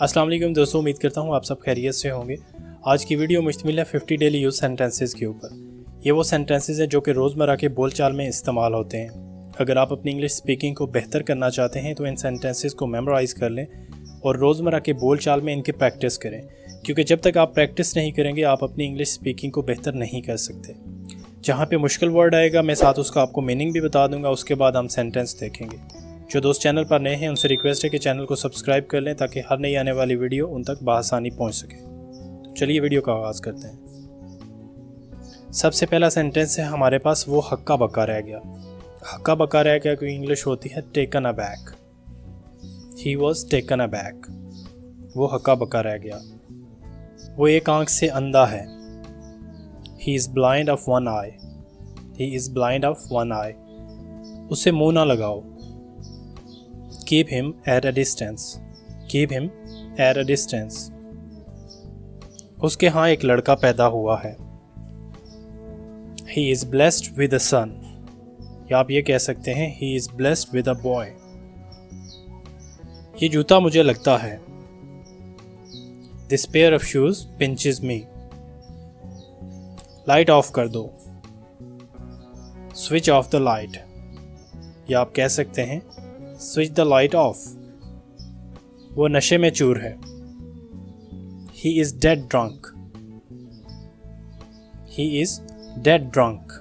अस्सलाम वालेकुम दोस्तों, उम्मीद करता हूँ आप सब खैरियत से होंगे। आज की वीडियो मुश्तमिल है 50 डेली यूज़ सेंटेंसेस के ऊपर। ये वो सेंटेंसेस हैं जो कि रोज़मर्रा के बोलचाल में इस्तेमाल होते हैं। अगर आप अपनी इंग्लिश स्पीकिंग को बेहतर करना चाहते हैं तो इन सेंटेंसेस को मेमोराइज़ कर लें और रोज़मर्रा के बोलचाल में इनकी प्रैक्टिस करें, क्योंकि जब तक आप प्रैक्टिस नहीं करेंगे आप अपनी इंग्लिश स्पीकिंग को बेहतर नहीं कर सकते। जहाँ पे मुश्किल वर्ड आएगा मैं साथ उसका आपको मीनिंग भी बता दूंगा, उसके बाद हम सेंटेंस देखेंगे। जो दोस्त चैनल पर नए हैं उनसे रिक्वेस्ट है कि चैनल को सब्सक्राइब कर लें ताकि हर नई आने वाली वीडियो उन तक बआसानी पहुंच सके। तो चलिए वीडियो का आगाज़ करते हैं। सबसे पहला सेंटेंस है हमारे पास, वो हक्का बक्का रह गया। हक्का बक्का रह गया की इंग्लिश होती है taken aback. He was taken aback. वो हक्का बक्का रह गया। वो एक आंख से अंधा है। He is blind of one eye. He is blind of one eye. उसे मुंह ना लगाओ। Keep him at a distance. Keep him at a distance. उसके यहाँ एक लड़का पैदा हुआ है। He is blessed with a son. या आप ये कह सकते हैं He is blessed with a boy. ये जूता मुझे लगता है। This pair of shoes pinches me. Light of कर दो। Switch off the light. या आप कह सकते हैं स्विच द लाइट ऑफ। वो नशे में चूर है। He is dead drunk. He is dead drunk.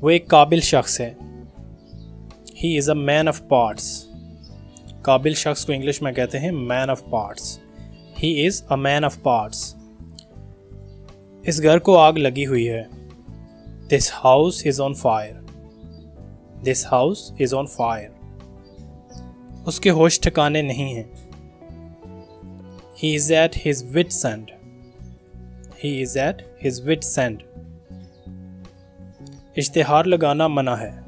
वो एक काबिल शख्स है। He is a man of parts. काबिल शख्स को इंग्लिश में कहते हैं man of parts. He is a man of parts. इस घर को आग लगी हुई है। This house is on fire. This house is on fire. उसके होश ठिकाने नहीं हैं। He is at his wit's end. He is at his wit's end. इश्तिहार लगाना मना है।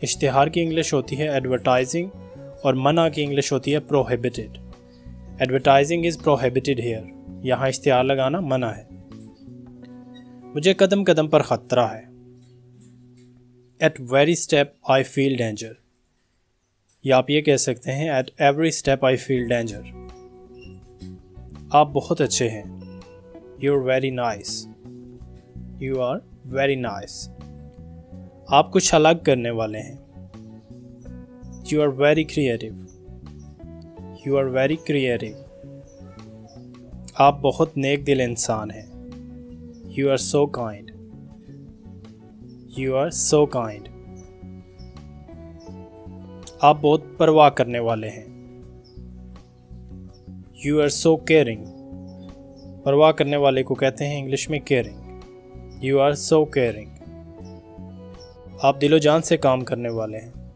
इश्तिहार की इंग्लिश होती है एडवर्टाइजिंग और मना की इंग्लिश होती है prohibited. Advertising is prohibited here. यहाँ इश्तिहार लगाना मना है। मुझे कदम कदम पर खतरा है। At very step I feel danger. या आप ये कह सकते हैं at every step I feel danger. आप बहुत अच्छे हैं। You are very nice. You are very nice. आप कुछ अलग करने वाले हैं। You are very creative. You are very creative. आप बहुत नेक दिल इंसान हैं। You are so kind. You are so kind. आप बहुत परवाह करने वाले हैं। You are so caring. परवाह करने वाले को कहते हैं इंग्लिश में caring. You are so caring. आप दिलो जान से काम करने वाले हैं।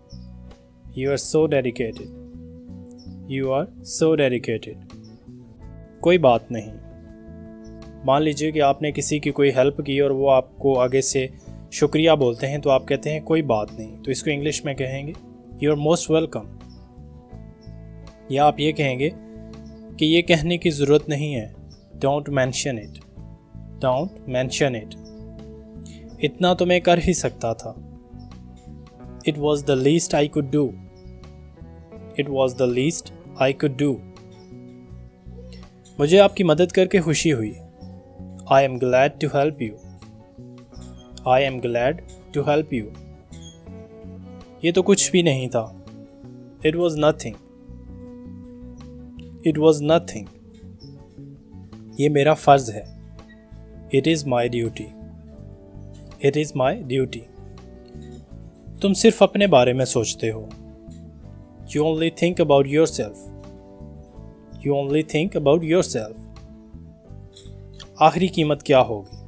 You are so dedicated. You are so dedicated. कोई बात नहीं। मान लीजिए कि आपने किसी की कोई हेल्प की और वो आपको आगे से शुक्रिया बोलते हैं तो आप कहते हैं कोई बात नहीं, तो इसको इंग्लिश में कहेंगे यू आर मोस्ट वेलकम। या आप ये कहेंगे कि ये कहने की ज़रूरत नहीं है। Don't mention it. Don't mention it. इतना तो मैं कर ही सकता था। It was the least I could do. It was the least I could do. मुझे आपकी मदद करके खुशी हुई। I am glad to help you. I am glad to help you. ये तो कुछ भी नहीं था। It was nothing. It was nothing. ये मेरा फर्ज है। It is my duty. It is my duty. तुम सिर्फ अपने बारे में सोचते हो। You only think about yourself. You only think about yourself. आखिरी कीमत क्या होगी?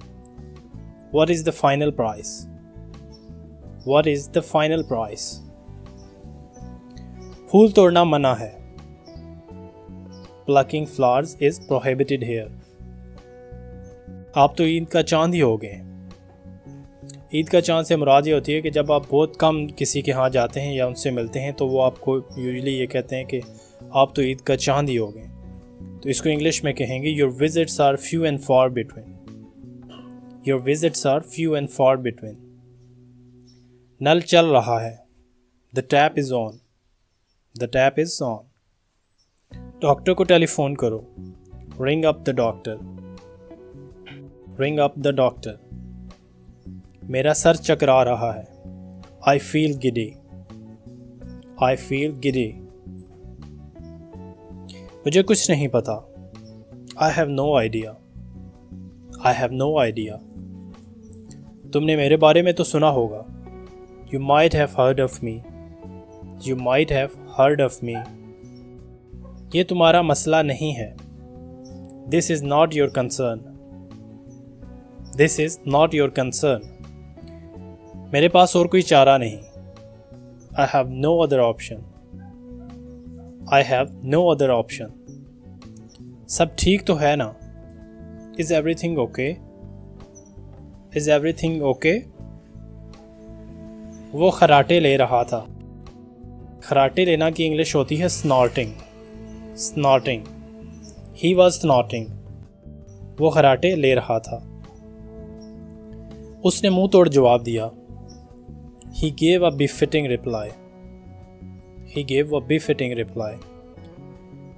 What is the final price? What is the final price? फूल तोड़ना मना है। Plucking flowers is prohibited here. आप तो ईद का चांद ही हो गए। ईद का चांद से मुराद ये होती है कि जब आप बहुत कम किसी के यहाँ जाते हैं या उनसे मिलते हैं तो वो आपको यूजुअली ये कहते हैं कि आप तो ईद का चांद ही हो गए। तो इसको इंग्लिश में कहेंगे Your visits are few and far between. Your visits are few and far between. नल चल रहा है। The tap is on. The tap is on. Doctor को टेलीफोन करो। Ring up the doctor. Ring up the doctor. मेरा सर चकरा रहा है। I feel giddy. I feel giddy. मुझे कुछ नहीं पता। I have no idea. I have no idea. तुमने मेरे बारे में तो सुना होगा। You might have heard of me. You might have heard of me. ये तुम्हारा मसला नहीं है। This is not your concern. This is not your concern. मेरे पास और कोई चारा नहीं। I have no other option. I have no other option. सब ठीक तो है ना? Is everything okay? Is everything okay? वो खराटे ले रहा था। खराटे लेना की इंग्लिश होती है स्नॉर्टिंग। स्नॉर्टिंग। He was स्नॉर्टिंग। वो खराटे ले रहा था। उसने मुंह तोड़ जवाब दिया। He gave a befitting reply. He gave a befitting reply.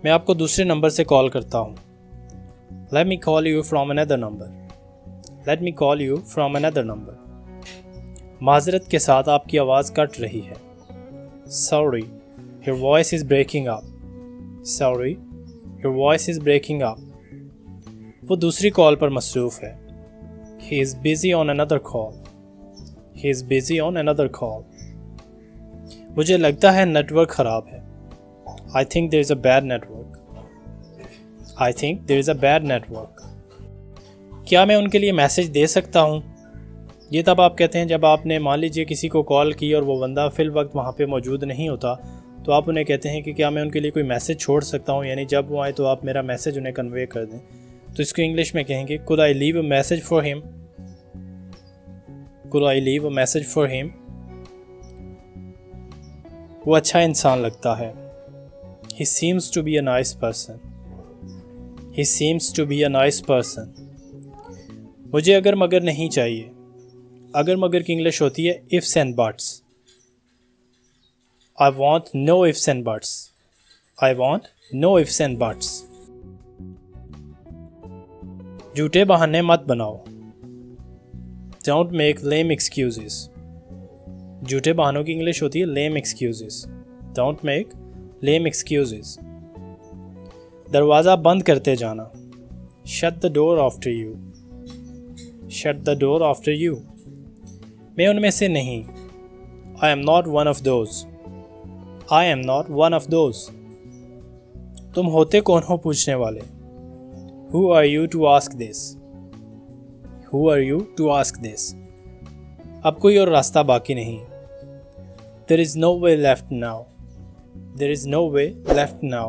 मैं आपको दूसरे नंबर से कॉल करता हूँ। Let me call you from another number. Let me call you from another number. माजरत के साथ आपकी आवाज़ कट रही है। Sorry, your voice is breaking up. Sorry, your voice is breaking up. वो दूसरी कॉल पर मसरूफ़ है। He is busy on another call. He is busy on another call. मुझे लगता है नेटवर्क ख़राब है। I think there is a bad network. I think there is a bad network. क्या मैं उनके लिए मैसेज दे सकता हूँ? ये तब आप कहते हैं जब आपने मान लीजिए किसी को कॉल की और वो बंदा फिल वक्त वहाँ पे मौजूद नहीं होता, तो आप उन्हें कहते हैं कि क्या मैं उनके लिए कोई मैसेज छोड़ सकता हूँ, यानी जब वो आए तो आप मेरा मैसेज उन्हें कन्वे कर दें। तो इसको इंग्लिश में कहेंगे could I leave a message for him? Could I leave a message for him? वो अच्छा इंसान लगता है। He seems to be a nice person. He seems to be a nice person. मुझे अगर मगर नहीं चाहिए। अगर मगर की इंग्लिश होती है ifs and buts. I want no ifs and buts. I want no ifs and buts. झूठे बहाने मत बनाओ। Don't make lame excuses. झूठे बहानों की इंग्लिश होती है lame excuses. Don't make lame excuses. दरवाज़ा बंद करते जाना। Shut the door after you. Shut the door after you. मैं उनमें से नहीं। I am not one of those. I am not one of those. तुम होते कौन हो पूछने वाले? Who are you to ask this? Who are you to ask this? अब कोई और रास्ता बाकी नहीं। There is no way left now. There is no way left now.